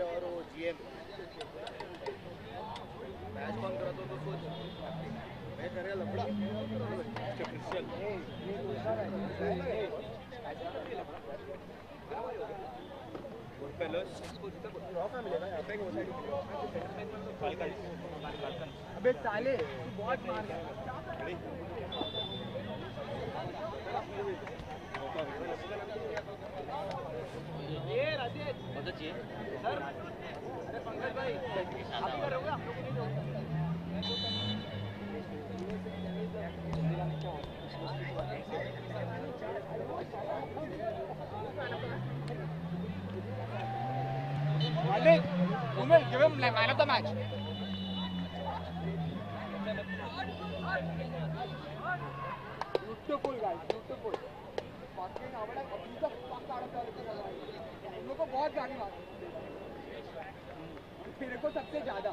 और वो GM match कौन करा तो सोच मैं करे लफड़ा अबे साले बहुत मार ये राजेश मदद चाहिए सर। अरे पंकज भाई आप करोगे हम लोग नहीं दोगे Malik, Umar, give him man of the match. Beautiful guys, beautiful. Fucking आवड़ा अभी तक पक्का आड़ा चालू कर रहा है। हम लोग को बहुत गाड़ी मारी। तेरे को सबसे ज़्यादा।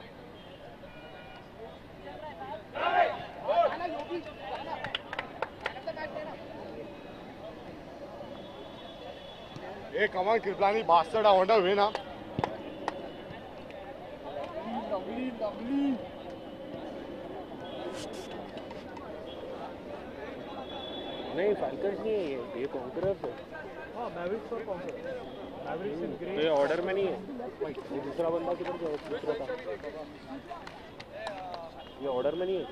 आना योगी, आना। Man of the match देना। Hey, come on, Kirplani, bastard! I want to win, huh? Lovely. नहीं फाल्कन्स नहीं है ये कॉन्करर्स है। हाँ मैवरिक्स और कॉन्करर्स। Mavericks in grey. तो ये ऑर्डर में नहीं है। ये दूसरा बंदा किधर गया? दूसरा था। ये ऑर्डर में नहीं है।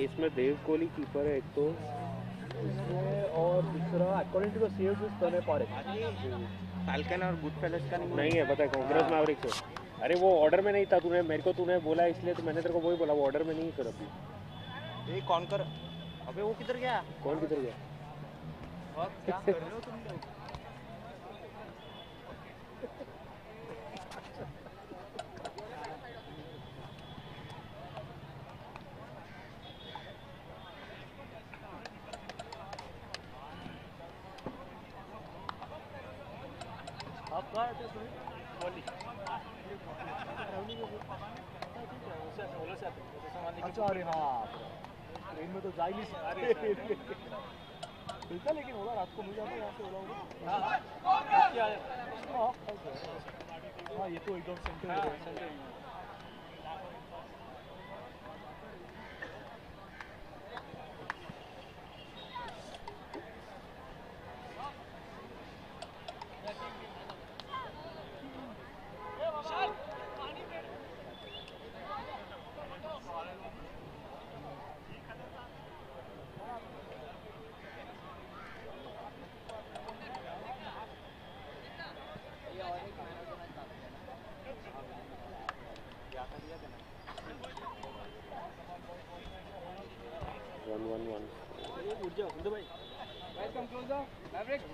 इसमें देव कोहली कीपर है एक तो इसमें और दूसरा according to the saves is turn for falcon और गुड फेलस का नहीं है पता है कांग्रेस मैवरिक्स है। अरे वो ऑर्डर में नहीं था, तूने मेरे को बोला इसलिए तो मैंने तेरे को वही बोला, वो ऑर्डर में नहीं कर अभी। ये कौन कर अबे वो किधर गया? कौन किधर गया? क्या कर रहे हो तुम लोग? अच्छा अरे हाँ ट्रेन में तो जा ही नहीं सकते मिलता, लेकिन ओला रात को मिल जाता है यहाँ से ओला होगा। हाँ ये तो एकदम सेंटर है। Guys, come closer. Mavericks.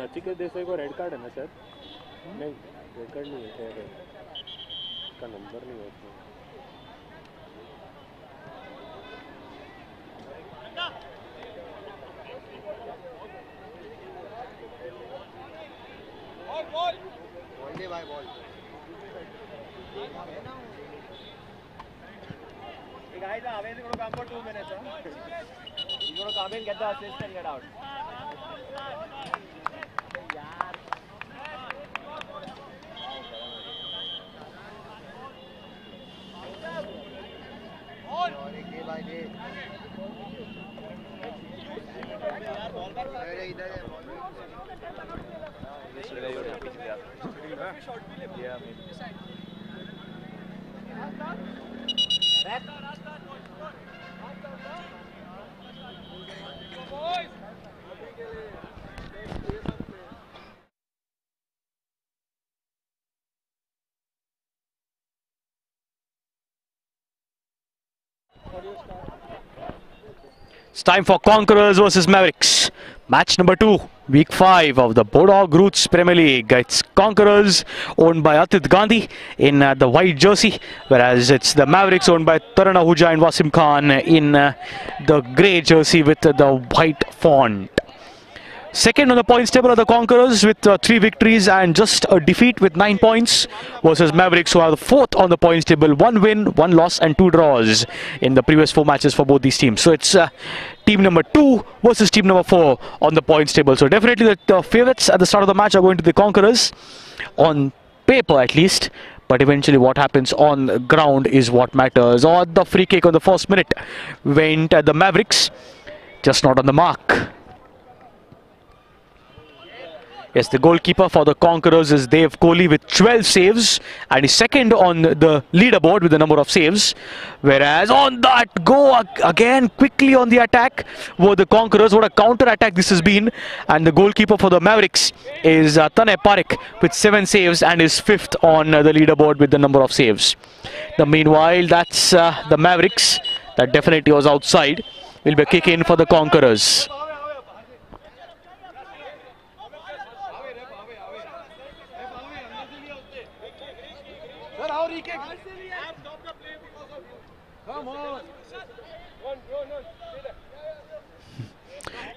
Nachiket Desai को रेड कार्ड है ना सर? नहीं रेड कार्ड नहीं है, इसका नंबर नहीं है उसमें। Guys, are going to come for 2 minutes. You're going to come in, get the assist and get out. It's time for Conquerors versus Mavericks. Match number 2, week 5 of the Bodog Roots Premier League. It's Conquerors owned by Atit Gandhi in the white jersey, whereas it's the Mavericks owned by Taran Ahuja and Wasim Khan in the grey jersey with the white font. Second on the points table are the Conquerors with 3 victories and just a defeat with 9 points versus Mavericks, who are the 4th on the points table, 1 win, 1 loss and 2 draws in the previous 4 matches for both these teams. So it's team number 2 versus team number 4 on the points table. So definitely the favourites at the start of the match are going to be the Conquerors, on paper at least, but eventually what happens on the ground is what matters. Or the free kick on the first minute went at the Mavericks, just not on the mark. Yes, the goalkeeper for the Conquerors is Dev Kohli with 12 saves and is second on the leaderboard with the number of saves. Whereas on that go again quickly on the attack were the Conquerors. What a counter attack this has been. And the goalkeeper for the Mavericks is Tanay Parekh with 7 saves and is 5th on the leaderboard with the number of saves. Meanwhile, that's the Mavericks. That definitely was outside. Will be a kick in for the Conquerors.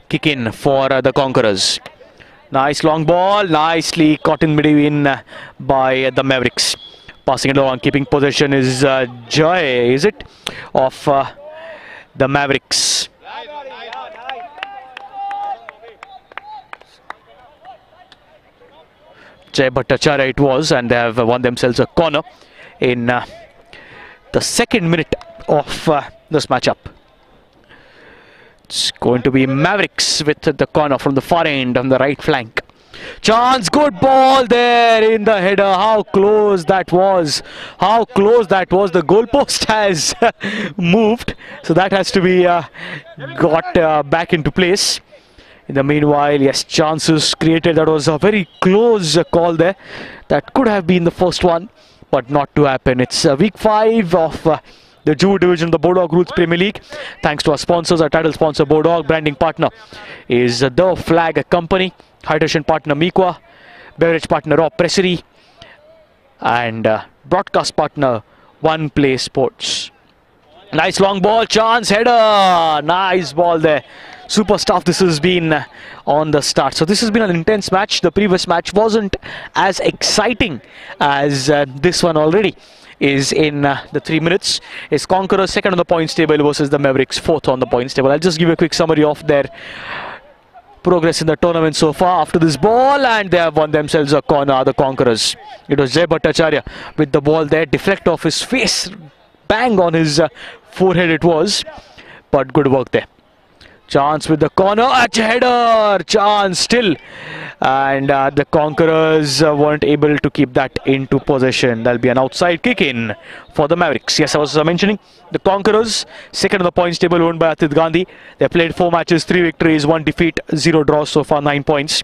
Kick in for the Conquerors. Nice long ball, nicely caught in between by the Mavericks. Passing it along, keeping possession is Joy, is it? Of the Mavericks. Jay Bhattacharya it was, and they have won themselves a corner in the 2nd minute of this matchup. It's going to be Mavericks with the corner from the far end on the right flank. Chance, good ball there in the header. How close that was. How close that was. The goalpost has moved, so that has to be got back into place. In the meanwhile, yes, chances created. That was a very close call there. That could have been the first one, but not to happen. It's week 5 of the JUHU division of the Bodog Roots Premier League. Thanks to our sponsors, our title sponsor Bodog, branding partner is The Flag Company, hydration partner Miqua, beverage partner Raw Pressery, and broadcast partner One Play Sports. Nice long ball, chance, header, nice ball there. Super stuff this has been on the start. So this has been an intense match. The previous match wasn't as exciting as this one already. is in the 3 minutes. Is Conquerors second on the points table versus the Mavericks fourth on the points table. I'll just give you a quick summary of their progress in the tournament so far after this ball, and they have won themselves a corner, the Conquerors. It was Jai Bhattacharya with the ball there, deflect off his face, bang on his forehead it was, but good work there. Chance with the corner, a header, chance still, and the Conquerors weren't able to keep that into possession. There'll be an outside kick in for the Mavericks. Yes, I was mentioning the Conquerors, second on the points table, owned by Atit Gandhi. They played 4 matches, 3 victories, 1 defeat, 0 draws so far, 9 points.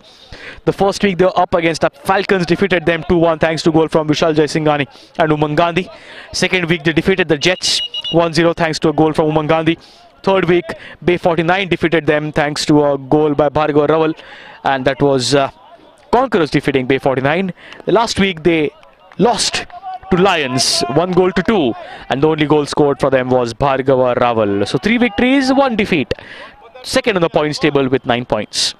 The first week they were up against the Falcons, defeated them 2-1 thanks to goal from Vishal Jaisinghani and Umang Gandhi. Second week they defeated the Jets 1-0 thanks to a goal from Umang Gandhi. Third week, Bay 49 defeated them thanks to a goal by Bhargav Raval, and that was Conquerors defeating Bay 49. The last week they lost to Lions 1-2, and the only goal scored for them was Bhargav Raval. So 3 victories, 1 defeat. Second on the points table with 9 points.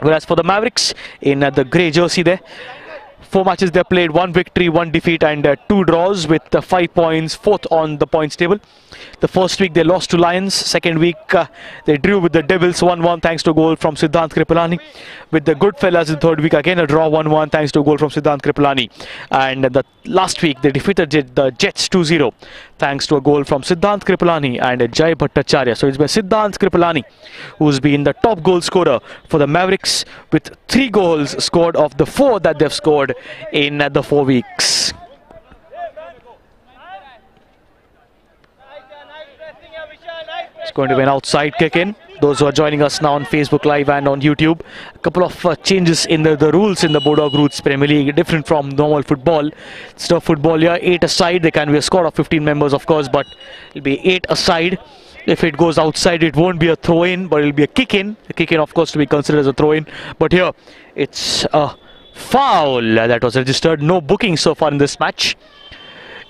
Whereas for the Mavericks in the grey jersey there, 4 matches they played, 1 victory, 1 defeat and 2 draws with 5 points, fourth on the points table. The first week they lost to Lions. Second week they drew with the Devils 1-1 thanks to a goal from Siddhant Kripalani. With the Goodfellas in third week again a draw 1-1 thanks to a goal from Siddhant Kripalani. And the last week they defeated the Jets 2-0 thanks to a goal from Siddhant Kripalani and Jai Bhattacharya. So it's been Siddhant Kripalani who's been the top goal scorer for the Mavericks with 3 goals scored of the 4 that they've scored in the 4 weeks. It's going to be an outside kick in. Those who are joining us now on Facebook Live and on YouTube, a couple of changes in the rules in the Bodog Roots Premier League, different from normal football. Instead of football here, 8 aside. There can be a squad of 15 members, of course, but it'll be 8 aside. If it goes outside, it won't be a throw-in, but it'll be a kick-in. A kick-in, of course, to be considered as a throw-in. But here, it's a foul that was registered. No booking so far in this match.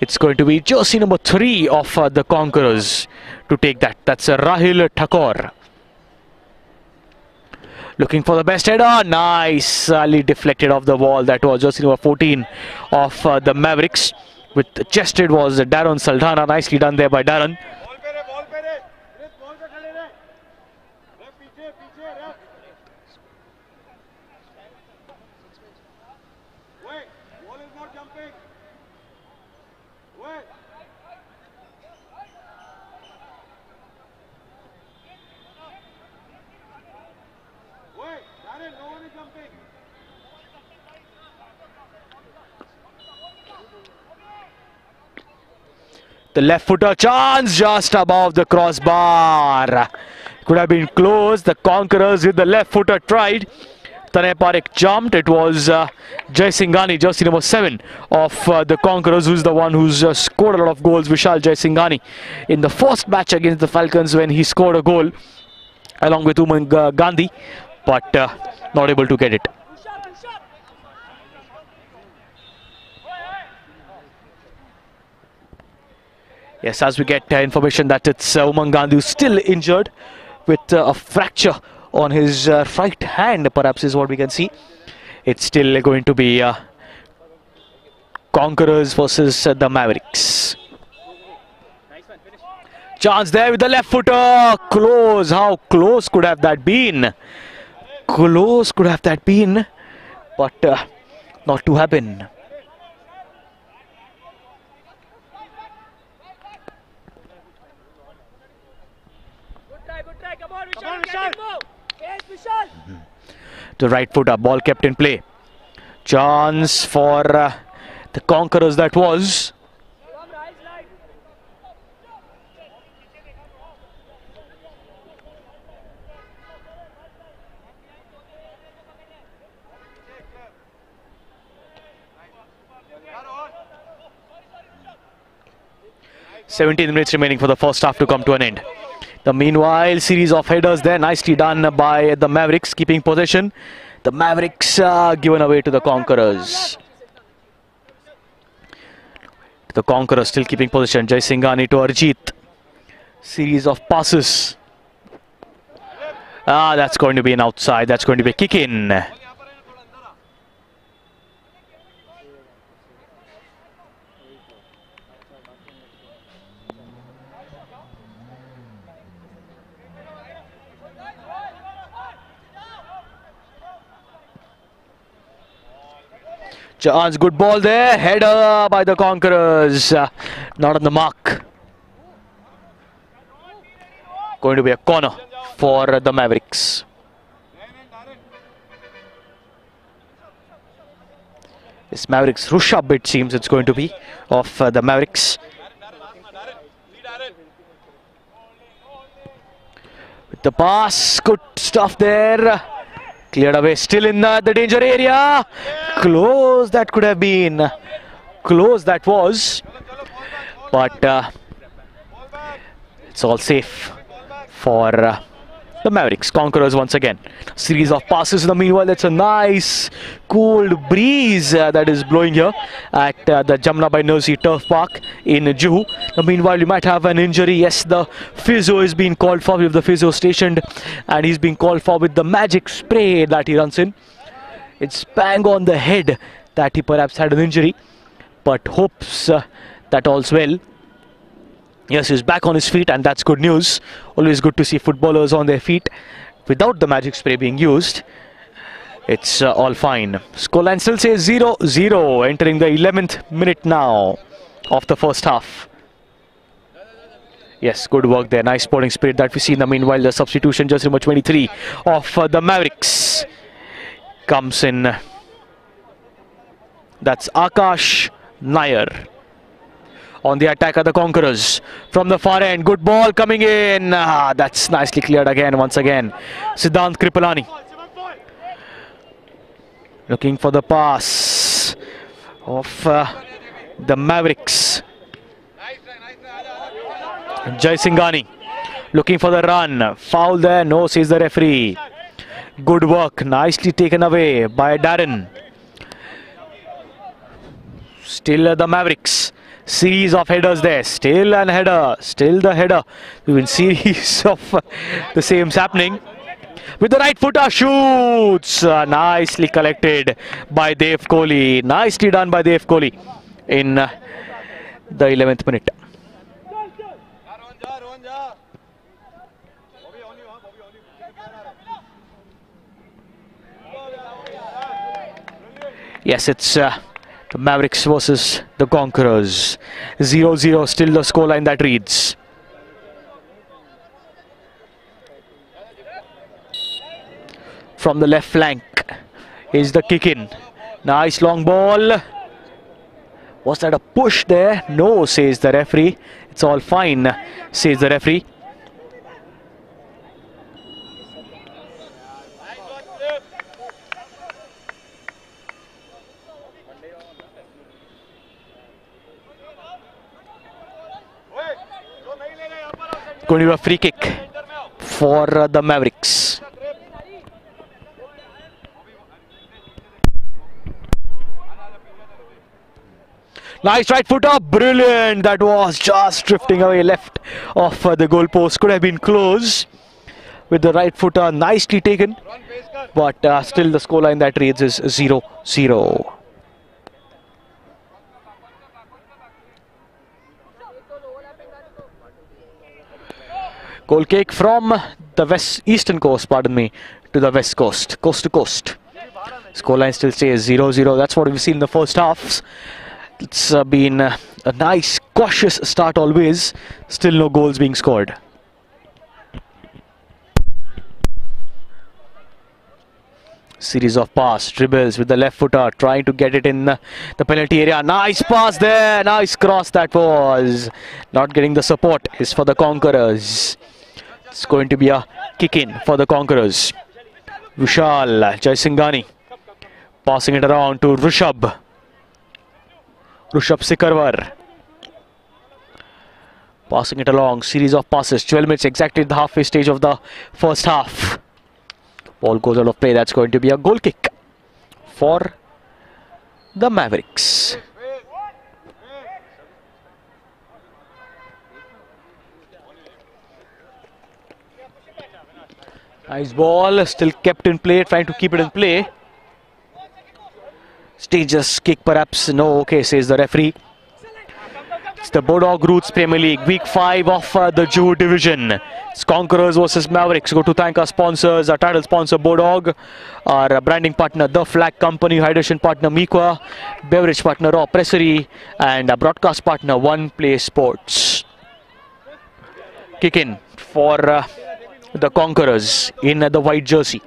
It's going to be jersey number 3 of the Conquerors to take that. That's Rahil Thakur. Looking for the best header. Nicely deflected off the wall. That was jersey number 14 of the Mavericks. With the chested was Darren Saldana. Nicely done there by Darren. The left footer chance just above the crossbar. Could have been close. The Conquerors with the left footer tried. Tanay Parekh jumped. It was Jaisinghani, jersey number 7 of the Conquerors, who's the one who's scored a lot of goals. Vishal Jaisinghani in the first match against the Falcons when he scored a goal along with Umang Gandhi, but not able to get it. Yes, as we get information that it's Umang Gandhi who's still injured with a fracture on his right hand, perhaps is what we can see. It's still going to be Conquerors versus the Mavericks. Chance there with the left footer. Close. How close could have that been? Close could have that been, but not to happen. The right footer, ball kept in play. Chance for the Conquerors that was. "17 minutes remaining for the first half to come to an end. The meanwhile, series of headers there, nicely done by the Mavericks, keeping possession. The Mavericks given away to the Conquerors. The Conquerors still keeping possession. Jaisinghani to Arjit. Series of passes. That's going to be an outside. That's going to be a kick in. Chance, good ball there. Header by the Conquerors. Not on the mark. Going to be a corner for the Mavericks. This Mavericks Rushab, it seems it's going to be, of the Mavericks. With the pass, good stuff there. Cleared away, still in the danger area. Close that could have been. Close that was. But it's all safe for the Mavericks. Conquerors once again. Series of passes in the meanwhile. That's a nice cold breeze that is blowing here at the Jamna by Nosy Turf Park in JUHU. Meanwhile, you might have an injury. Yes, the physio is being called for. We have the physio stationed and he's being called for with the magic spray that he runs in. It's bang on the head that he perhaps had an injury, but hopes that all's well. Yes, he's back on his feet and that's good news. Always good to see footballers on their feet without the magic spray being used. It's all fine. Scoreline still says 0-0, entering the 11th minute now of the first half. Yes, good work there. Nice sporting spirit that we see in the meanwhile. The substitution, just number 23 of the Mavericks comes in. That's Akash Nair. On the attack of the Conquerors from the far end. Good ball coming in. That's nicely cleared again, once again. Siddhant Kripalani looking for the pass of the Mavericks. Jai Singhani looking for the run. Foul there. No, says the referee. Good work. Nicely taken away by Darren. Still the Mavericks. Series of headers there, still an header, still the header. Even series of the same happening. With the right footer, shoots. Nicely collected by Dev Kohli. Nicely done by Dev Kohli in the 11th minute. Yes, it's the Mavericks versus the Conquerors. 0-0 still the scoreline that reads. From the left flank is the kick in. Nice long ball. Was that a push there? No, says the referee. It's all fine, says the referee. Going to be a free kick for the Mavericks. Nice right footer, brilliant. That was just drifting away left of the goalpost. Could have been close with the right footer, nicely taken. But still the scoreline that reads is 0-0. Goal kick from the eastern coast, pardon me, to the west coast, coast to coast. Scoreline still stays 0-0. That's what we've seen in the first half. It's been a nice, cautious start always. Still no goals being scored. Series of pass, dribbles with the left footer, trying to get it in the penalty area. Nice pass there, nice cross that was. Not getting the support is for the Conquerors. It's going to be a kick in for the Conquerors. Vishal Jaisinghani passing it around to Rushabh Sikarwar. Passing it along, series of passes, 12 minutes exactly at the halfway stage of the first half. Ball goes out of play. That's going to be a goal kick for the Mavericks. Nice ball, still kept in play, trying to keep it in play. Stages kick perhaps, no, okay, says the referee. It's the Bodog Roots Premier League, Week 5 of the JUHU division. It's Conquerors versus Mavericks. Go to thank our sponsors, our title sponsor Bodog, our branding partner The Flag Company, hydration partner Miqua, beverage partner Raw Pressery, and our broadcast partner One Play Sports. Kick in for the Conquerors in the white jersey.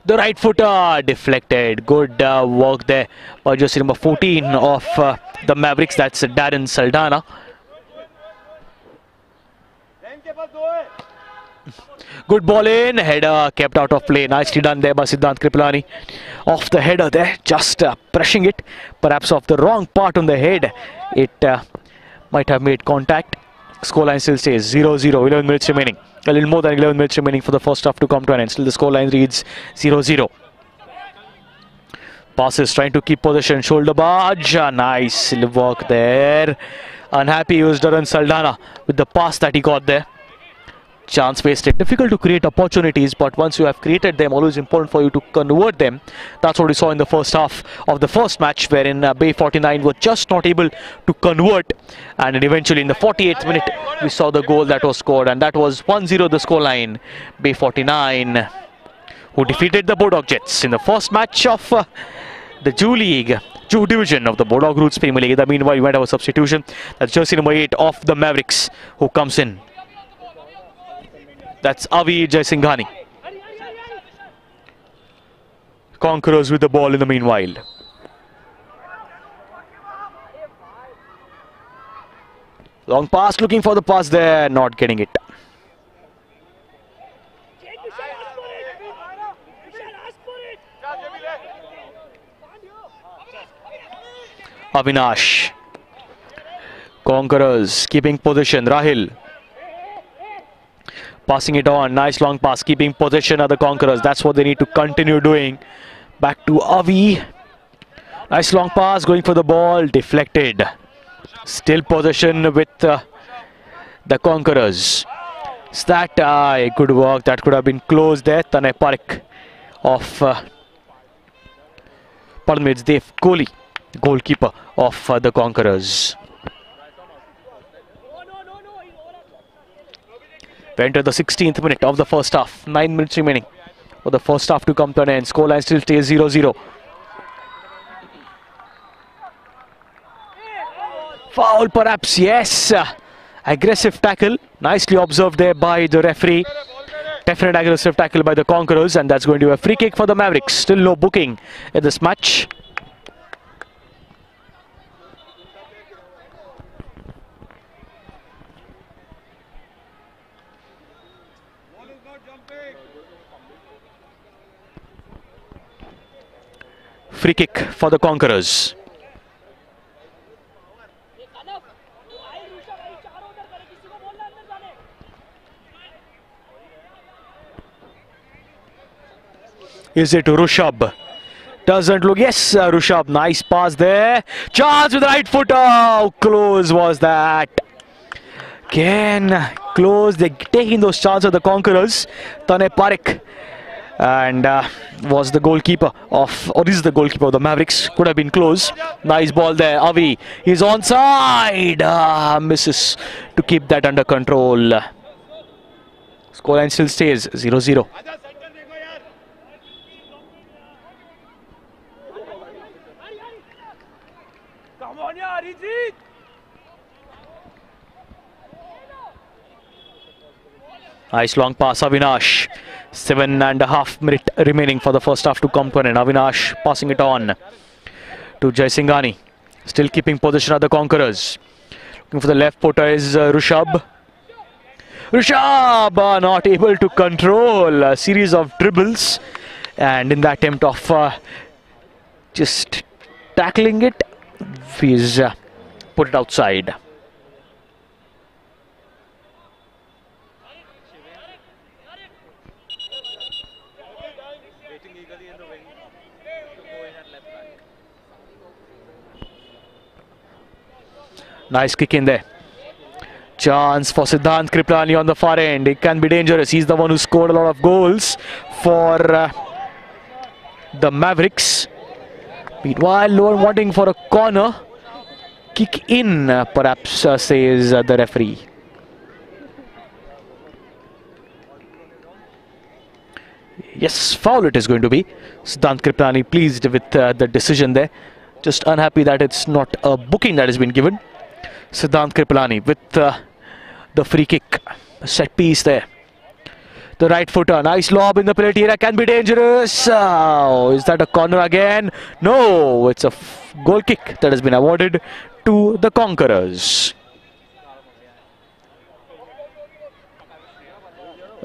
The right footer deflected. Good work there by jersey number 14 of the Mavericks. That's Darren Saldana. Good ball in. Header kept out of play. Nicely done there by Siddhant Kripalani. Off the header there. Just pressing it. Perhaps off the wrong part on the head. It might have made contact. Scoreline still stays 0-0. 11 minutes remaining. A little more than 11 minutes remaining for the first half to come to an end. Still the scoreline reads 0-0. Passes trying to keep possession. Shoulder barge. Nice work there. Unhappy was Darren Saldana with the pass that he got there. Chance wasted. Difficult to create opportunities, but once you have created them, always important for you to convert them. That's what we saw in the first half of the first match, wherein Bay 49 were just not able to convert. And then eventually in the 48th minute, we saw the goal that was scored, and that was 1-0 the scoreline. Bay 49, who defeated the Bodog Jets in the first match of the JUHU division of the Bodog Roots Premier League. In the meanwhile, we might have a substitution. That's jersey number 8 of the Mavericks, who comes in. That's Avi Jaisinghani. Conquerors with the ball in the meanwhile. Long pass, looking for the pass there, not getting it. Avinash. Conquerors keeping possession. Rahil. Passing it on, nice long pass, keeping possession of the Conquerors. That's what they need to continue doing. Back to Avi. Nice long pass, going for the ball, deflected. Still possession with the Conquerors. Is that good work? That could have been close there. Tanay Parekh of, pardon me, it's Dev Kohli, goalkeeper of the Conquerors. We enter the 16th minute of the first half. 9 minutes remaining for the first half to come to an end. Scoreline still stays 0-0. Foul perhaps, yes. Aggressive tackle. Nicely observed there by the referee. Definite aggressive tackle by the Conquerors, and that's going to be a free kick for the Mavericks. Still no booking in this match. Free kick for the Conquerors. Is it Rushabh? Doesn't look. Yes, Rushabh. Nice pass there. Chance with the right foot. How close was that? Again, close. They're taking those chances of the Conquerors. Tanay Parekh. And was the goalkeeper of, or is the goalkeeper of the Mavericks. Could have been close. Nice ball there. Avi is onside. Misses to keep that under control. Scoreline still stays 0-0. Nice long pass, Avinash. 7.5 minutes remaining for the first half to come to an end. Avinash passing it on to Jaisinghani. Still keeping possession of the Conquerors. Looking for the left footer is Rushabh. Rushabh not able to control a series of dribbles. And in the attempt of just tackling it, he's put it outside. Nice kick in there. Chance for Siddhant Kripalani on the far end. It can be dangerous. He's the one who scored a lot of goals for the Mavericks. Meanwhile, no one wanting for a corner. Kick in, perhaps, says the referee. Yes, foul it is going to be. Siddhant Kriplani pleased with the decision there. Just unhappy that it's not a booking that has been given. Siddhant Kriplani with the free kick. Set piece there. The right footer, nice lob in the penalty area, can be dangerous. Oh, is that a corner again? No, it's a goal kick that has been awarded to the Conquerors.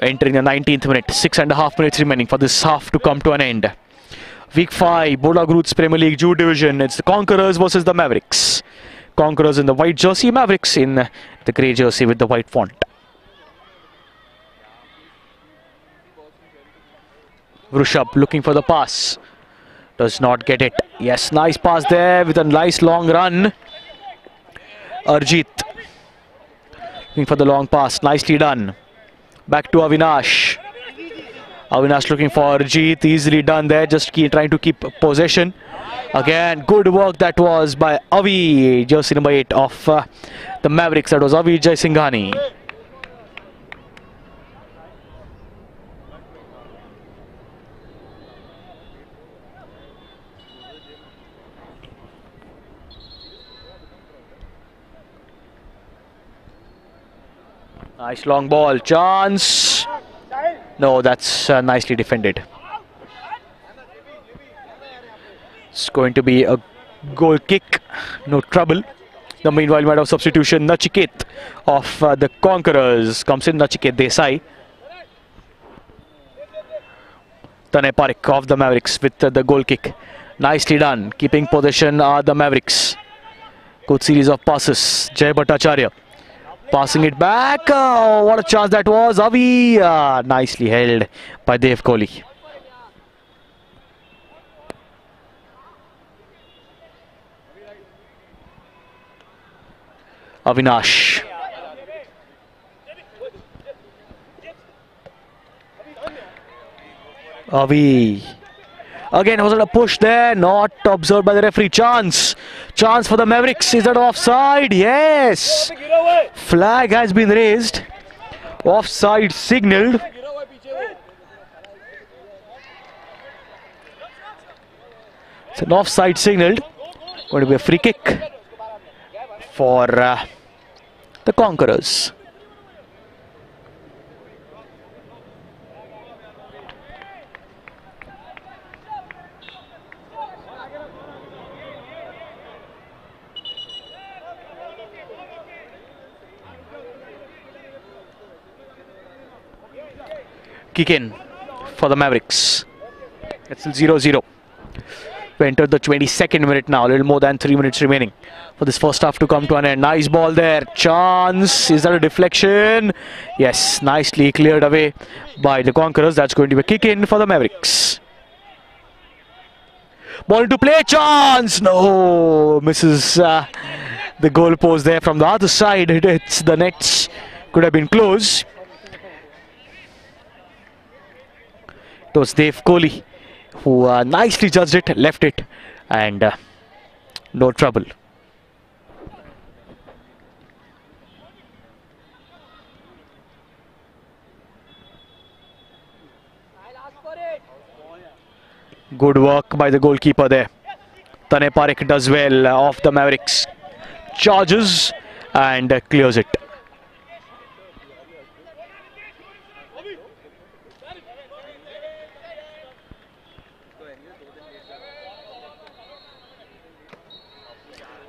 Entering the 19th minute, 6.5 minutes remaining for this half to come to an end. Week 5, Bola Groot's Premier League JUHU division. It's the Conquerors versus the Mavericks. Conquerors in the white jersey, Mavericks in the grey jersey with the white font. Rushabh looking for the pass. Does not get it. Yes, nice pass there with a nice long run. Arjit looking for the long pass. Nicely done. Back to Avinash. Avinash looking for Arjit. Easily done there. Just trying to keep possession. Again, good work that was by Avi. Jersey number 8 of the Mavericks. That was Avi Jaisinghani. Nice long ball, chance. No, that's nicely defended. It's going to be a goal kick, no trouble. The meanwhile, might have substitution. Nachiket of the Conquerors comes in. Nachiket Desai. Tanay Parekh of the Mavericks with the goal kick. Nicely done, keeping possession are the Mavericks. Good series of passes. Jay Bhattacharya passing it back. Oh, what a chance that was. Avi nicely held by Dev Kohli. Avinash. Avi. Again, wasn't a push there. Not observed by the referee. Chance. Chance for the Mavericks. Is that offside? Yes. Flag has been raised. Offside signalled. It's an offside signalled. Going to be a free kick for the Conquerors. Kick in for the Mavericks. It's still 0-0. We entered the 22nd minute now. A little more than 3 minutes remaining for this first half to come to an end. Nice ball there. Chance. Is that a deflection? Yes, nicely cleared away by the Conquerors. That's going to be a kick in for the Mavericks. Ball into play. Chance. No. Misses the goal post there from the other side. It hits the nets. Could have been close. It was Dev Kohli who nicely judged it, left it, and no trouble. Good work by the goalkeeper there. Tanay Parekh does well off the Mavericks. Charges and clears it.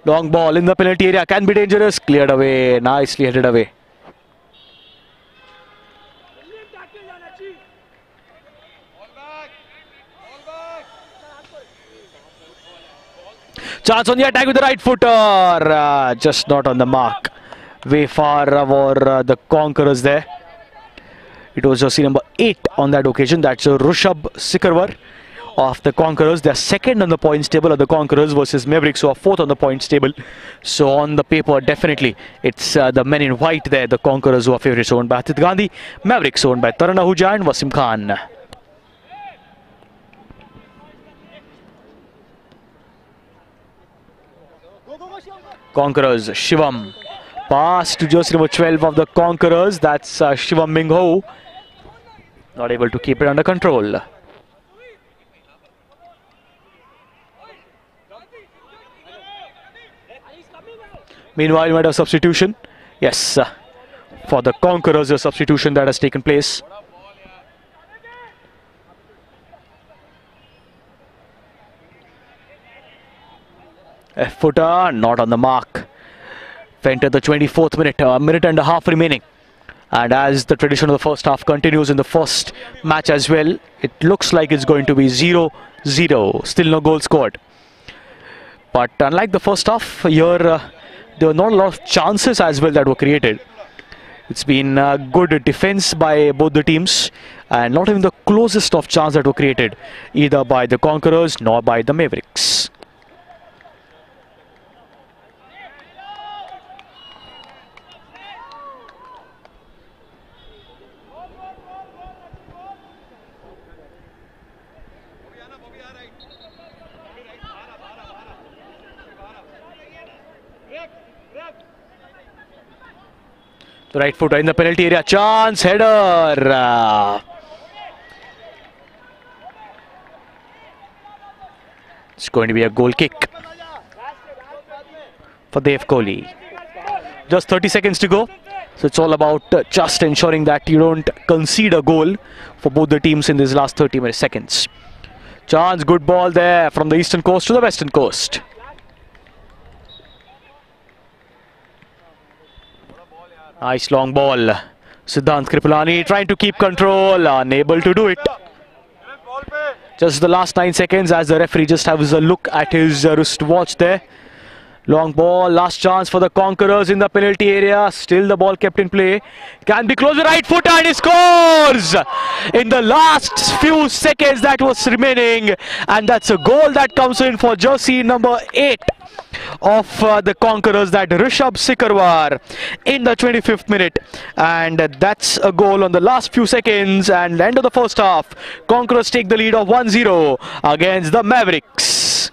Long ball in the penalty area, can be dangerous. Cleared away, nicely headed away. Chance on the attack with the right footer. Just not on the mark. Way far over the Conquerors there. It was jersey number 8 on that occasion. That's Rushabh Sikarwar of the Conquerors. They are second on the points table of the Conquerors versus Mavericks, who are fourth on the points table. So on the paper, definitely it's the men in white there, the Conquerors, who are favourites, owned by Atit Gandhi. Mavericks owned by Taran Ahuja and Wasim Khan. Conquerors, Shivam. Pass to jersey number 12 of the Conquerors. That's Shivam Mingho. Not able to keep it under control. Meanwhile, we might have substitution. Yes, for the Conquerors, a substitution that has taken place. Footer not on the mark. Went at the 24th minute, a minute and a half remaining. And as the tradition of the first half continues in the first match as well, it looks like it's going to be 0-0. Still no goal scored. But unlike the first half, here there were not a lot of chances as well that were created. It's been good defense by both the teams, and not even the closest of chance that were created, either by the Conquerors nor by the Mavericks. The right footer in the penalty area, chance, header. It's going to be a goal kick for Dev Kohli. Just 30 seconds to go. So it's all about just ensuring that you don't concede a goal for both the teams in these last 30 seconds. Chance, good ball there from the eastern coast to the western coast. Nice long ball. Siddhant Kripalani trying to keep control, unable to do it. Just the last 9 seconds as the referee just has a look at his wristwatch there. Long ball, last chance for the Conquerors in the penalty area. Still the ball kept in play. Can be close with right foot and he scores! In the last few seconds that was remaining. And that's a goal that comes in for jersey number 8 of the Conquerors, that Rishabh Sikarwar in the 25th minute. And that's a goal on the last few seconds and end of the first half. Conquerors take the lead of 1-0 against the Mavericks.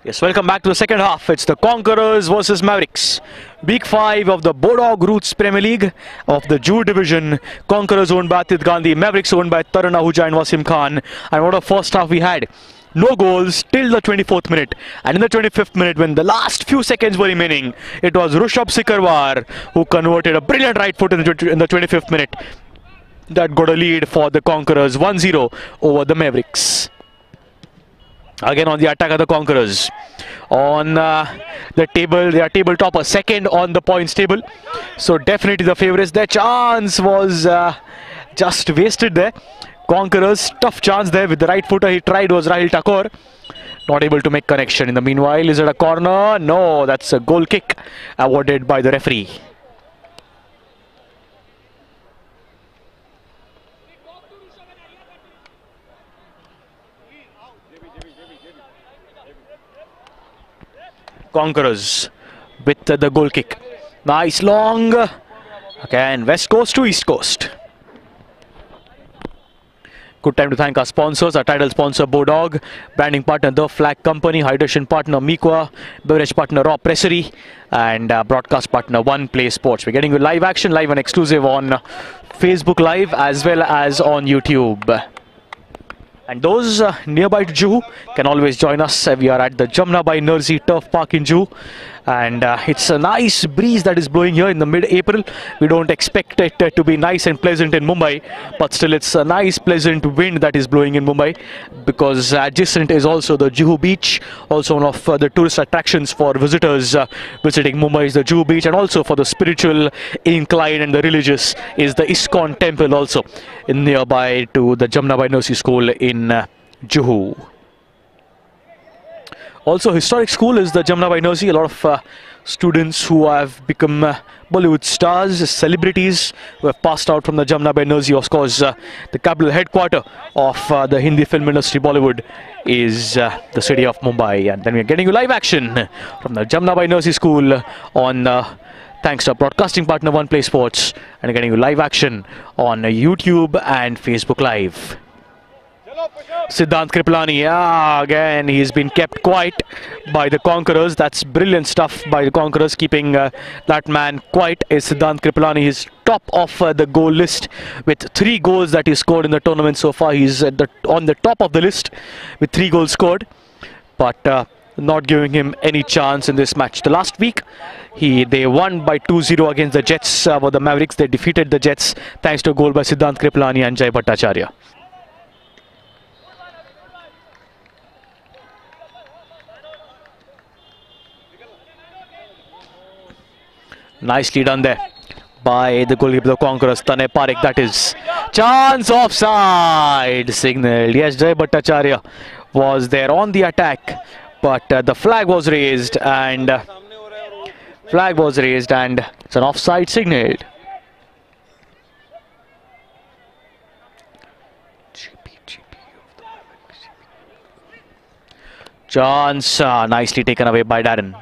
Yes, welcome back to the second half. It's the Conquerors versus Mavericks. Week 5 of the Bodog Roots Premier League of the JUHU division. Conquerors owned by Atith Gandhi, Mavericks owned by Taran Ahuja and Wasim Khan. And what a first half we had. No goals till the 24th minute. And in the 25th minute, when the last few seconds were remaining, it was Rushabh Sikarwar who converted a brilliant right foot in the 25th minute. That got a lead for the Conquerors, 1-0 over the Mavericks. Again on the attack of the Conquerors. On the table, they are table topper, second on the points table. So definitely the favourites. Their chance was just wasted there. Conquerors, tough chance there with the right footer he tried was Rahil Thakur. Not able to make connection. In the meanwhile, is it a corner? No, that's a goal kick awarded by the referee. Conquerors with the goal kick. Nice long. Again, West Coast to East Coast. Good time to thank our sponsors. Our title sponsor Bodog, branding partner The Flag Company, hydration partner Miqua, beverage partner Raw Pressery, and broadcast partner One Play Sports. We're getting you live action, live and exclusive on Facebook Live as well as on YouTube. And those nearby to JUHU can always join us. We are at the Jamna by Nursi Turf Park in JUHU. And it's a nice breeze that is blowing here in the mid-April. We don't expect it to be nice and pleasant in Mumbai, but still it's a nice pleasant wind that is blowing in Mumbai, because adjacent is also the JUHU beach, also one of the tourist attractions for visitors visiting Mumbai is the JUHU beach, and also for the spiritual inclined and the religious is the ISKCON temple also nearby to the Jamna by Nursi school in JUHU. Also, historic school is the Jamna by Nursi. A lot of students who have become Bollywood stars, celebrities who have passed out from the Jamna by Nursi. Of course, the capital headquarter of the Hindi film industry, Bollywood, is the city of Mumbai. And then we're getting you live action from the Jamna by Nursi school on thanks to our broadcasting partner One Play Sports, and getting you live action on YouTube and Facebook Live. Siddhant Kripalani, again he's been kept quiet by the Conquerors. That's brilliant stuff by the Conquerors, keeping that man quiet. Is Siddhant Kripalani. He's top of the goal list with 3 goals that he scored in the tournament so far. He's at on the top of the list with 3 goals scored, but not giving him any chance in this match. The last week they won by 2-0 against the Jets, the Mavericks. They defeated the Jets thanks to a goal by Siddhant Kripalani and Jai Bhattacharya. Nicely done there by the goalkeeper of the Conquerors, Tanay Parekh. That is chance, offside signaled. Yes, Jai Bhattacharya was there on the attack, but the flag was raised and it's an offside signaled. Chance nicely taken away by Darren.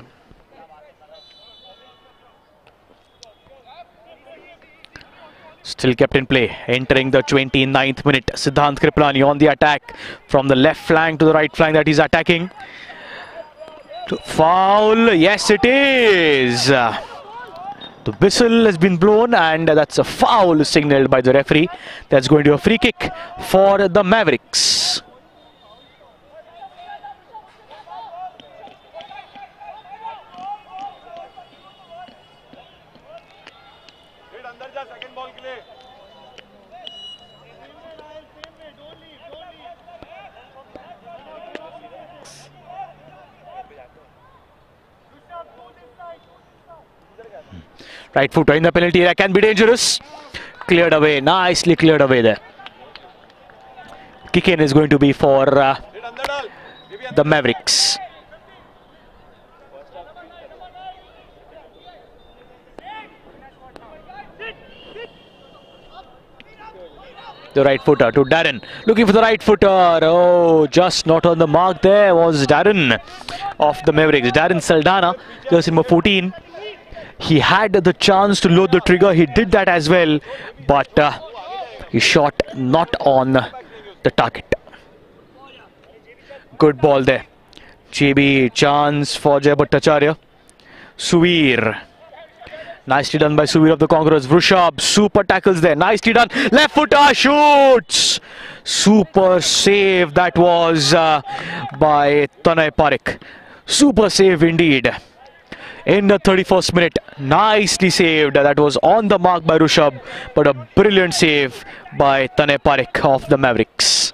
Still kept in play, entering the 29th minute. Siddhant Kripalani on the attack from the left flank to the right flank that he's attacking. Foul, yes it is. The whistle has been blown and that's a foul signaled by the referee. That's going to be a free kick for the Mavericks. Right footer in the penalty area can be dangerous. Cleared away, nicely cleared away there. Kick in is going to be for the Mavericks. The right footer to Darren, looking for the right footer. Oh, just not on the mark there was Darren of the Mavericks. Darren Saldana, jersey number 14. He had the chance to load the trigger. He did that as well, but he shot not on the target. Good ball there. JB, chance for Jai Bhattacharya. Suvir. Nicely done by Suvir of the Conquerors. Vrushab, super tackles there. Nicely done. Left footer, shoots. Super save that was by Tanay Parekh. Super save indeed. In the 31st minute, nicely saved. That was on the mark by Vrushab, but a brilliant save by Tanay Parekh of the Mavericks.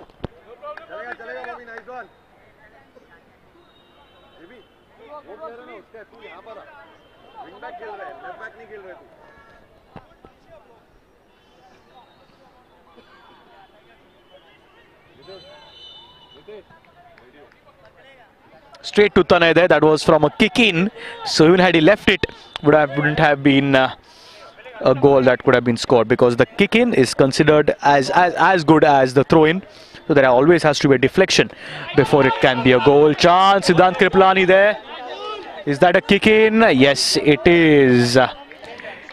Straight to Tanay there. That was from a kick in. So even had he left it, wouldn't have been a goal that could have been scored, because the kick in is considered as good as the throw in. So there always has to be a deflection before it can be a goal. Chance, Siddhant Kriplani there. Is that a kick in? Yes, it is.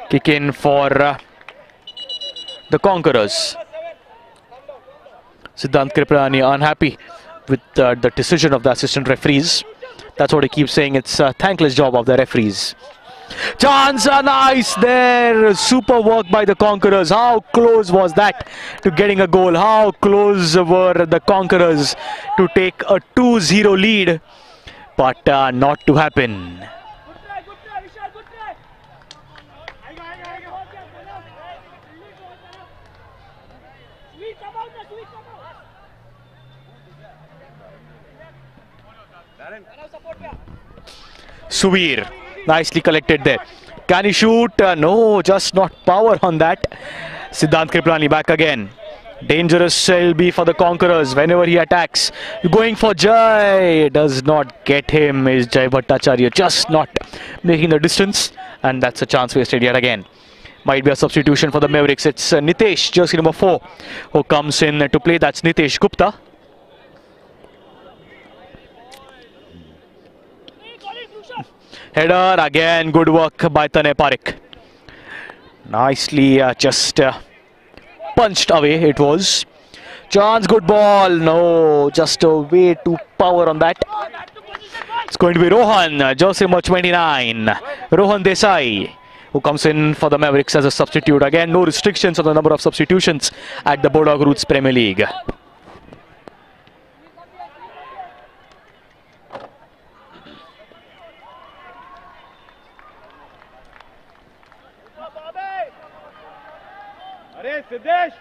Kick in for the Conquerors. Siddhant Kriplani unhappy with the decision of the assistant referees. That's what he keeps saying. It's a thankless job of the referees. Chance, nice there. Super work by the Conquerors. How close was that to getting a goal? How close were the Conquerors to take a 2-0 lead? But not to happen. Suvir, nicely collected there. Can he shoot? No, just not power on that. Siddhant Kriplani back again. Dangerous will be for the Conquerors whenever he attacks. Going for Jai. Does not get him is Jai Bhattacharya. Just not making the distance. And that's a chance wasted yet again. Might be a substitution for the Mavericks. It's Nitesh, jersey number 4, who comes in to play. That's Nitesh Gupta. Header again, good work by Tanay Parekh. Nicely just punched away it was. Chance, good ball. No, just way too power on that. It's going to be Rohan, jersey number 29. Rohan Desai, who comes in for the Mavericks as a substitute. Again, no restrictions on the number of substitutions at the Bodog Roots Premier League. Siddesh!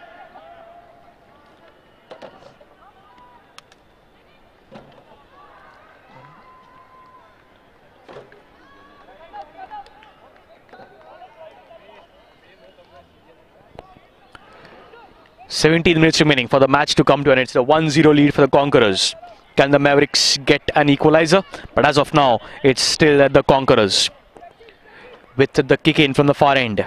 17 minutes remaining for the match to come to an end. It's a 1-0 lead for the Conquerors. Can the Mavericks get an equalizer? But as of now, it's still at the Conquerors with the kick in from the far end.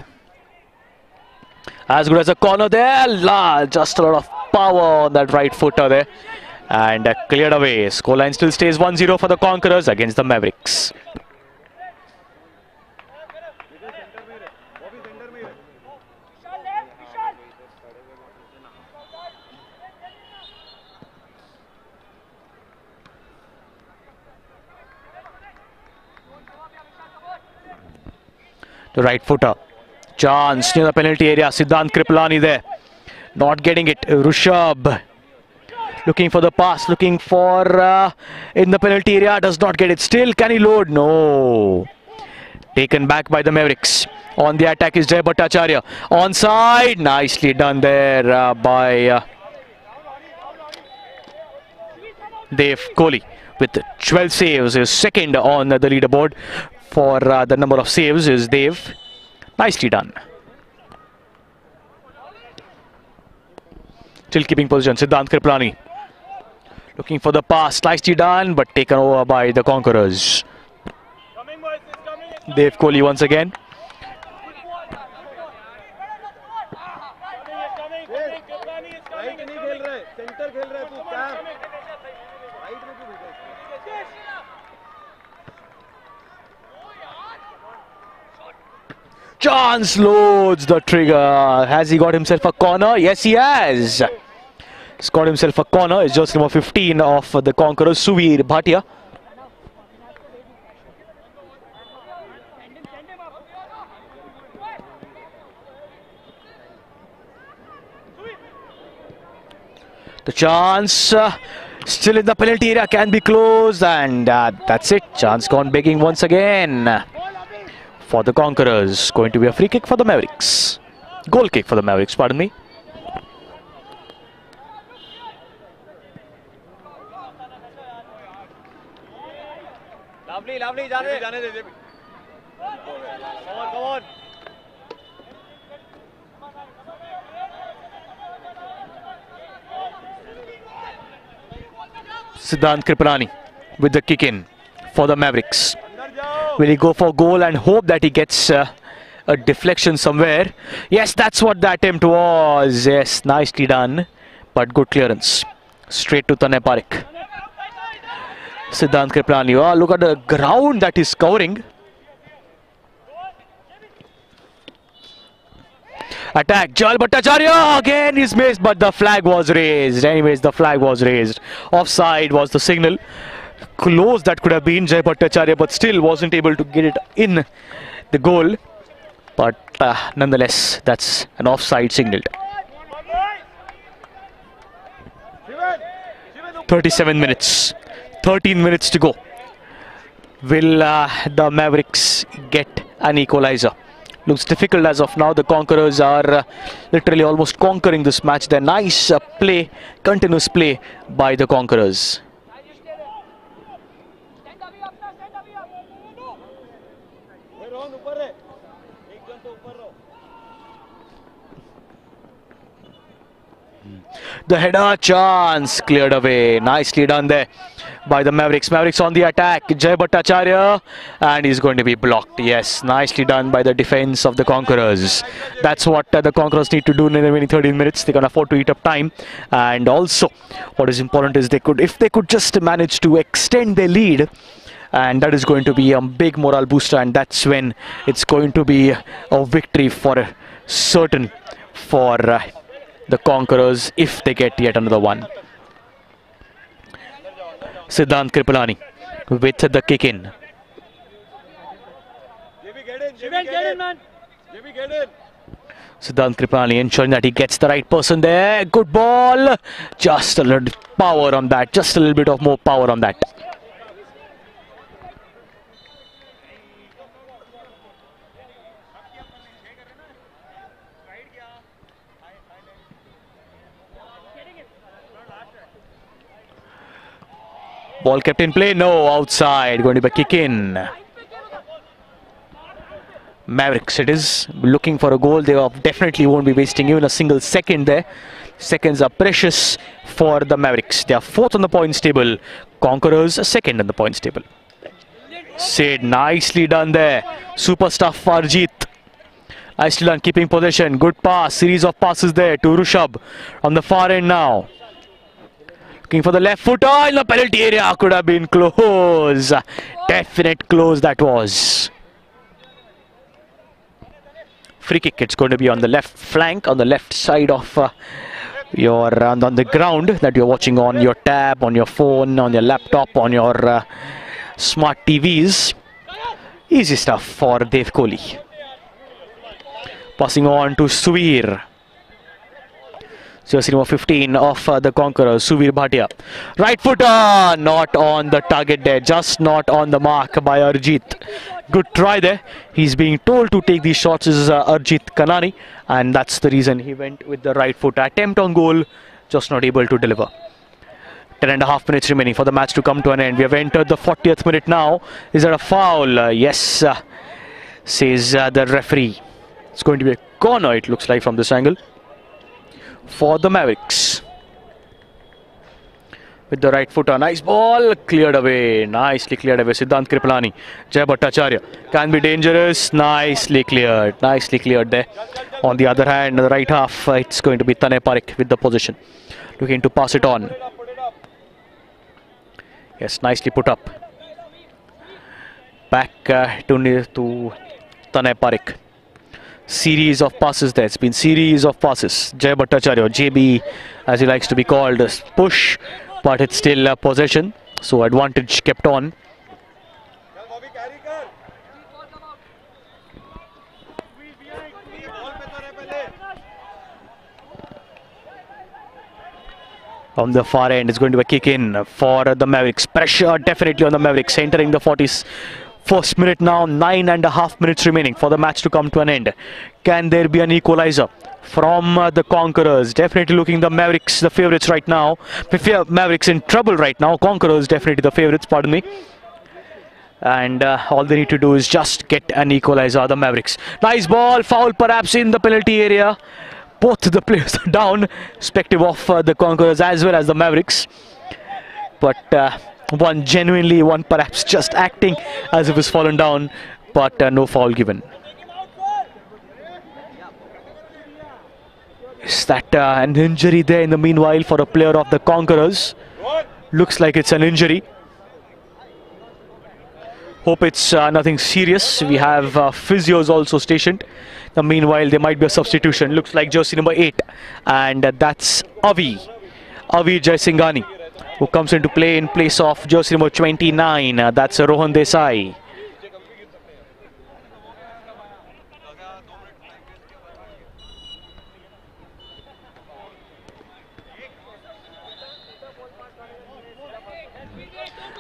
As good as a corner there. Just a lot of power on that right footer there. And cleared away. Scoreline still stays 1-0 for the Conquerors against the Mavericks. The right footer. Chance near the penalty area. Siddhant Kriplani there. Not getting it. Vrushab looking for the pass. Looking for in the penalty area. Does not get it. Still, can he load? No. Taken back by the Mavericks. On the attack is Jai Bhattacharya. Onside. Nicely done there by Dev Kohli with 12 saves. Is second on the leaderboard for the number of saves is Dev. Nicely done. Still keeping position. Siddhant Kriplani looking for the pass. Nicely done, but taken over by the Conquerors. Dev Kohli once again. Chance loads the trigger. Has he got himself a corner? Yes, he has. Scored himself a corner. It's just number 15 of the Conquerors, Suvir Bhatia. The chance still in the penalty area, can be closed, and that's it. Chance gone begging once again for the Conquerors. Going to be a free kick for the Mavericks. Goal kick for the Mavericks, pardon me. Lovely, lovely, जाने दे. Come on. Siddhant Kripalani with the kick in for the Mavericks. Will he go for goal and hope that he gets a deflection somewhere? Yes, that's what the attempt was. Yes, nicely done, but good clearance. Straight to Tanay Parekh. Siddhant Kripalani. Oh, look at the ground that is covering. Attack, Jal Bhattacharya again is missed, but the flag was raised. Anyways, the flag was raised. Offside was the signal. Close that could have been Jai Bhattacharya, but still wasn't able to get it in the goal. But nonetheless, that's an offside signaled. 37 minutes. 13 minutes to go. Will the Mavericks get an equalizer? Looks difficult as of now. The Conquerors are literally almost conquering this match. They're nice play, continuous play by the Conquerors. The header chance cleared away. Nicely done there by the Mavericks. Mavericks on the attack. Jai Bhattacharya, and he's going to be blocked. Yes, nicely done by the defense of the Conquerors. That's what the Conquerors need to do in the remaining 13 minutes. They can afford to eat up time. And also, what is important is if they could just manage to extend their lead, and that is going to be a big morale booster, and that's when it's going to be a victory for certain for the Conquerors if they get yet another one. Siddhant Kripalani with the kick in. Siddhant Kripalani ensuring that he gets the right person there. Good ball. Just a little power on that. Just a little bit of more power on that. Ball kept in play. No, outside. Going to be a kick in. Mavericks it is. Looking for a goal. They definitely won't be wasting even a single second there. Seconds are precious for the Mavericks. They are fourth on the points table. Conquerors second on the points table. Sid, nicely done there. Super stuff for Arjit. Nicely done, keeping possession. Good pass. Series of passes there to Rushabh on the far end now. Looking for the left footer in the penalty area. Could have been close. Definite close that was. Free kick. It's going to be on the left flank, on the left side of on the ground that you're watching on your tab, on your phone, on your laptop, on your smart TVs. Easy stuff for Dev Kohli. Passing on to Suvir. Jersey number 15 of the Conquerors, Suvir Bhatia. Right footer, not on the target there, just not on the mark by Arjit. Good try there. He's being told to take these shots is Arjit Kanani, and that's the reason he went with the right foot. Attempt on goal, just not able to deliver. 10.5 minutes remaining for the match to come to an end. We have entered the 40th minute now. Is that a foul? Yes, says the referee. It's going to be a corner, it looks like, from this angle for the Mavericks. With the right footer, nice ball, cleared away, nicely cleared away. Siddhant Kripalani, Jai Bhattacharya, can be dangerous, nicely cleared there. On the other hand, the right half, it's going to be Tanay Parekh with the position, looking to pass it on. Yes, nicely put up. Back to Tanay Parekh. Series of passes there. It's been series of passes. Jay Bhattacharya, JB as he likes to be called, push, but it's still possession. So advantage kept on. On the far end, it's going to be a kick in for the Mavericks. Pressure definitely on the Mavericks. Entering the 41st minute now. 9.5 minutes remaining for the match to come to an end. Can there be an equalizer from the Conquerors? Definitely looking the Mavericks, the favourites right now. Mavericks in trouble right now. Conquerors definitely the favourites, pardon me. And all they need to do is just get an equalizer, the Mavericks. Nice ball, foul perhaps in the penalty area. Both the players are down, respective of the Conquerors as well as the Mavericks. But one perhaps just acting as if he's fallen down, but no foul given. Is that an injury there in the meanwhile for a player of the Conquerors? Looks like it's an injury. Hope it's nothing serious. We have physios also stationed. Meanwhile, there might be a substitution. Looks like jersey number 8. And that's Avi Jaisinghani, who comes into play in place of jersey number 29. That's Rohan Desai.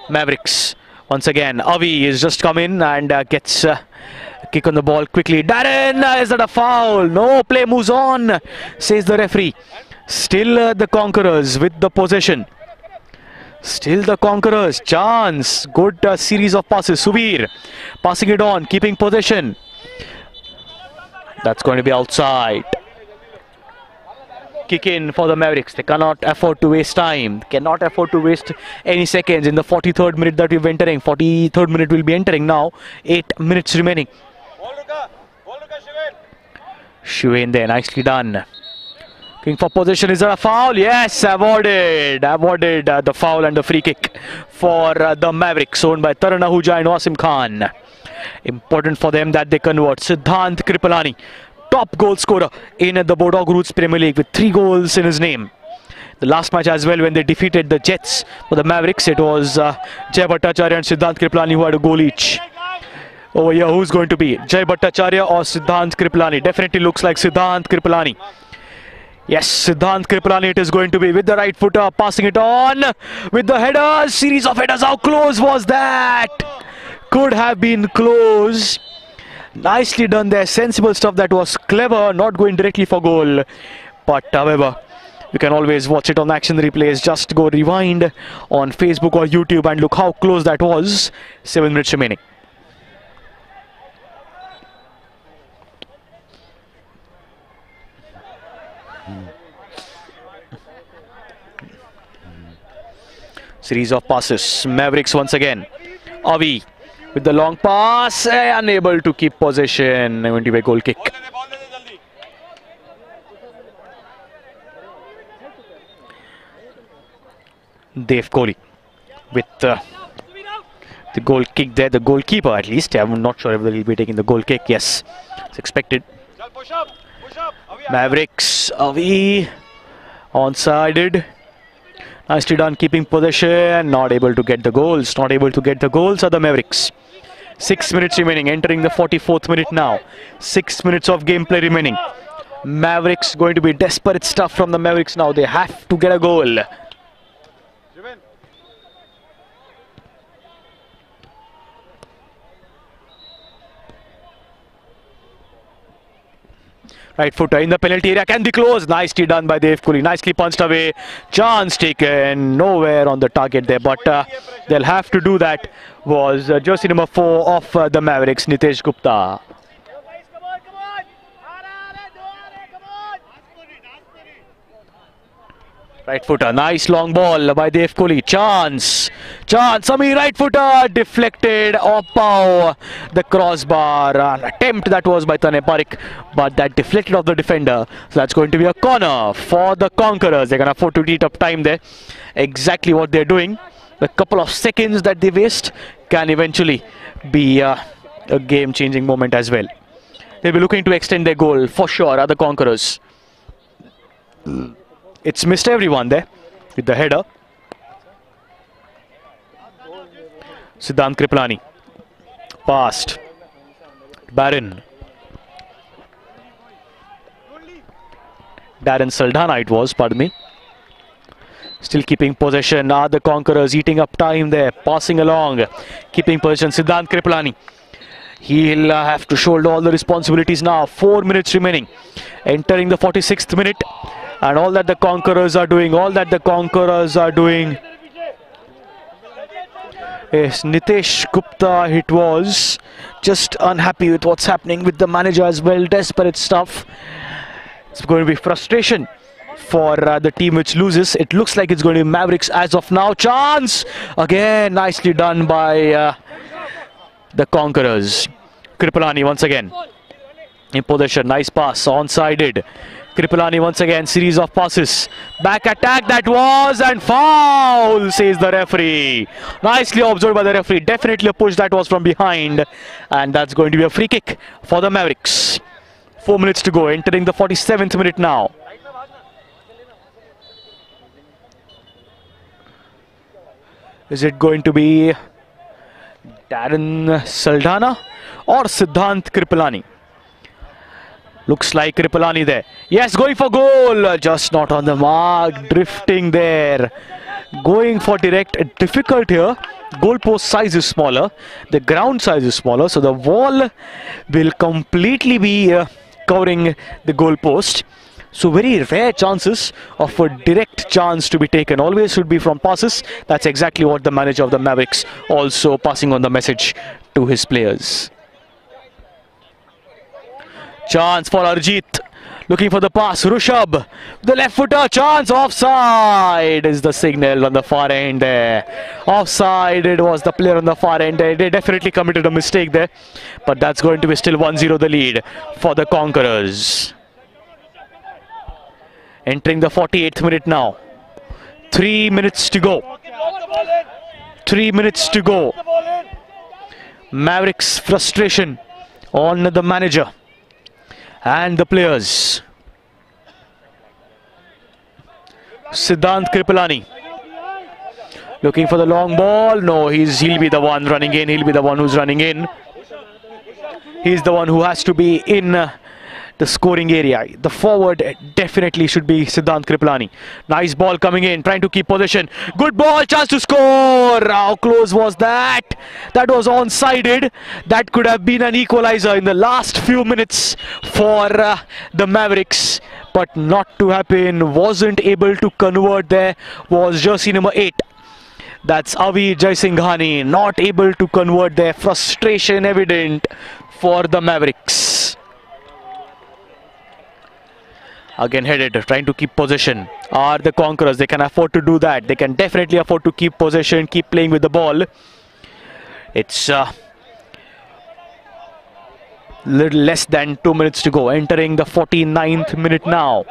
Mavericks. Once again, Avi is just come in and gets kick on the ball quickly. Darren, is that a foul? No, play moves on, says the referee. Still the Conquerors with the possession. Still the Conquerors. Chance. Good series of passes. Subir passing it on, keeping possession. That's going to be outside. Kick in for the Mavericks. They cannot afford to waste time. Cannot afford to waste any seconds in the 43rd minute that we're entering. 43rd minute will be entering now. 8 minutes remaining. Shivain there, nicely done. Looking for possession. Is there a foul? Yes, avoided the foul and the free kick for the Mavericks, owned by Taran Ahuja and Wasim Khan. Important for them that they convert. Siddhant Kripalani, top goal scorer in the Bodog Roots Premier League with 3 goals in his name. The last match as well, when they defeated the Jets for the Mavericks, it was Jay Bhattacharya and Siddhant Kripalani who had a goal each. Over here, who's going to be Jay Bhattacharya or Siddhant Kripalani? Definitely looks like Siddhant Kripalani. Yes, Siddhant Kripalani it is going to be with the right footer, passing it on with the headers. Series of headers. How close was that? Could have been close. Nicely done there. Sensible stuff. That was clever. Not going directly for goal. But however, you can always watch it on action replays. Just go rewind on Facebook or YouTube and look how close that was. 7 minutes remaining. Series of passes. Mavericks once again. Avi with the long pass, unable to keep possession. Going to be a goal kick. Dev Kohli with the goal kick there. The goalkeeper, at least. I'm not sure if he'll be taking the goal kick. Yes, it's expected. Mavericks. Avi onside. Nicely done, keeping possession. Not able to get the goals. Not able to get the goals are the Mavericks. 6 minutes remaining, entering the 44th minute now. 6 minutes of gameplay remaining. Mavericks going to be desperate stuff from the Mavericks now. They have to get a goal. Right footer in the penalty area, can be close. Nicely done by Dev Kohli. Nicely punched away. Chance taken. Nowhere on the target there, but they'll have to do that. Was jersey number 4 of the Mavericks, Nitesh Gupta. Right footer, nice long ball by Dev Kohli. Chance, Samir right footer, deflected off pow, the crossbar. An attempt that was by Tanay Parikh, but that deflected off the defender. So that's going to be a corner for the Conquerors. They can afford to eat up time there. Exactly what they're doing. The couple of seconds that they waste can eventually be a game-changing moment as well. They'll be looking to extend their goal for sure, are the Conquerors. It's missed everyone there with the header. Siddhant Kripalani. Passed. Darren Saldana it was, pardon me. Still keeping possession. Are the Conquerors eating up time there? Passing along. Keeping possession. Siddhant Kripalani. He'll have to shoulder all the responsibilities now. 4 minutes remaining. Entering the 46th minute. And all that the Conquerors are doing. Yes, Nitesh Gupta it was. Just unhappy with what's happening with the manager as well. Desperate stuff. It's going to be frustration for the team which loses. It looks like it's going to be Mavericks as of now. Chance! Again, nicely done by the Conquerors. Kripalani once again in possession. Nice pass, onside-ed. Kripalani once again, series of passes. Back attack that was, and foul, says the referee. Nicely observed by the referee. Definitely a push that was from behind. And that's going to be a free kick for the Mavericks. 4 minutes to go, entering the 47th minute now. Is it going to be Darren Saldana or Siddhant Kripalani? Looks like Kripalani there. Yes, going for goal. Just not on the mark. Drifting there. Going for direct. Difficult here. Goalpost size is smaller. The ground size is smaller. So the wall will completely be covering the goalpost. So very rare chances of a direct chance to be taken. Always should be from passes. That's exactly what the manager of the Mavericks also passing on the message to his players. Chance for Arjit. Looking for the pass. Rushabh. The left footer. Chance. Offside is the signal on the far end there. Offside. It was the player on the far end there. They definitely committed a mistake there. But that's going to be still 1-0 the lead for the Conquerors. Entering the 48th minute now. 3 minutes to go. 3 minutes to go. Mavericks frustration on the manager and the players. Siddhant Kripalani looking for the long ball. No, he'll be the one running in. He'll be the one who's running in. He's the one who has to be in the scoring area. The forward definitely should be Siddhant Kripalani. Nice ball coming in, trying to keep possession. Good ball, chance to score. How close was that? That was onside-ed. That could have been an equalizer in the last few minutes for the Mavericks. But not to happen. Wasn't able to convert there. Was jersey number 8. That's Avi Jaisinghani. Not able to convert there. Frustration evident for the Mavericks. Again headed, trying to keep possession. Are the Conquerors. They can afford to do that. They can definitely afford to keep possession, keep playing with the ball. It's little less than 2 minutes to go. Entering the 49th minute now.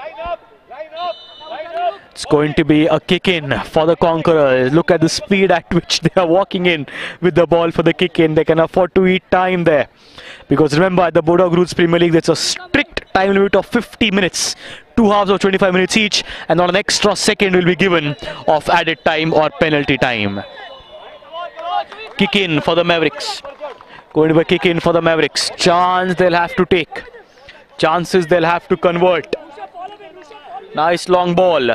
It's going to be a kick in for the Conquerors. Look at the speed at which they are walking in with the ball for the kick in. They can afford to eat time there. Because remember, at the Bodog Roots Premier League, there's a strict time limit of 50 minutes. 2 halves of 25 minutes each. And not an extra second will be given of added time or penalty time. Kick in for the Mavericks. Going to be a kick in for the Mavericks. Chance they'll have to take. Chances they'll have to convert. Nice long ball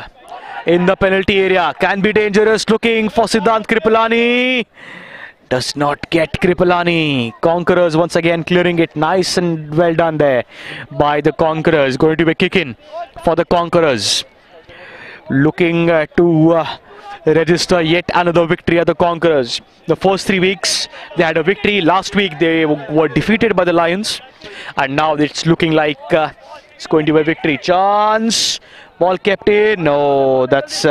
in the penalty area. Can be dangerous. Looking for Siddhant Kripalani. Does not get Kripalani. Conquerors once again clearing it. Nice and well done there by the Conquerors. Going to be a kick in for the Conquerors. Looking to register yet another victory at the Conquerors. The first 3 weeks they had a victory. Last week they were defeated by the Lions. And now it's looking like it's going to be a victory. Chance. Ball kept in. No, that's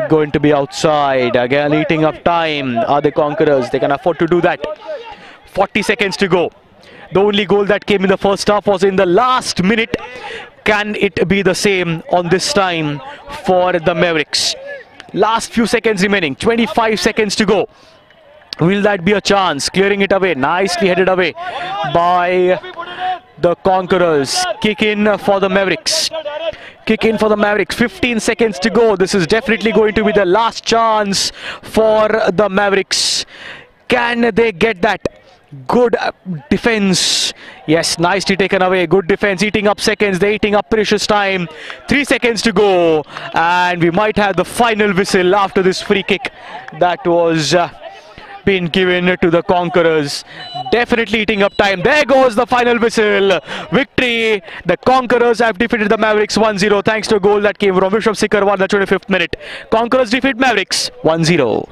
going to be outside. Again eating up time are the Conquerors. They can afford to do that. 40 seconds to go. The only goal that came in the first half was in the last minute. Can it be the same on this time for the Mavericks? Last few seconds remaining. 25 seconds to go. Will that be a chance? Clearing it away. Nicely headed away by the Conquerors. Kick in for the Mavericks. Kick in for the Mavericks. 15 seconds to go. This is definitely going to be the last chance for the Mavericks. Can they get that? Good defense. Yes, nicely taken away. Good defense. Eating up seconds. They're eating up precious time. 3 seconds to go. And we might have the final whistle after this free kick that was been given to the Conquerors. Definitely eating up time. There goes the final whistle. Victory. The Conquerors have defeated the Mavericks 1-0 thanks to a goal that came from Vishwam Sikar in the 25th minute. Conquerors defeat Mavericks 1-0.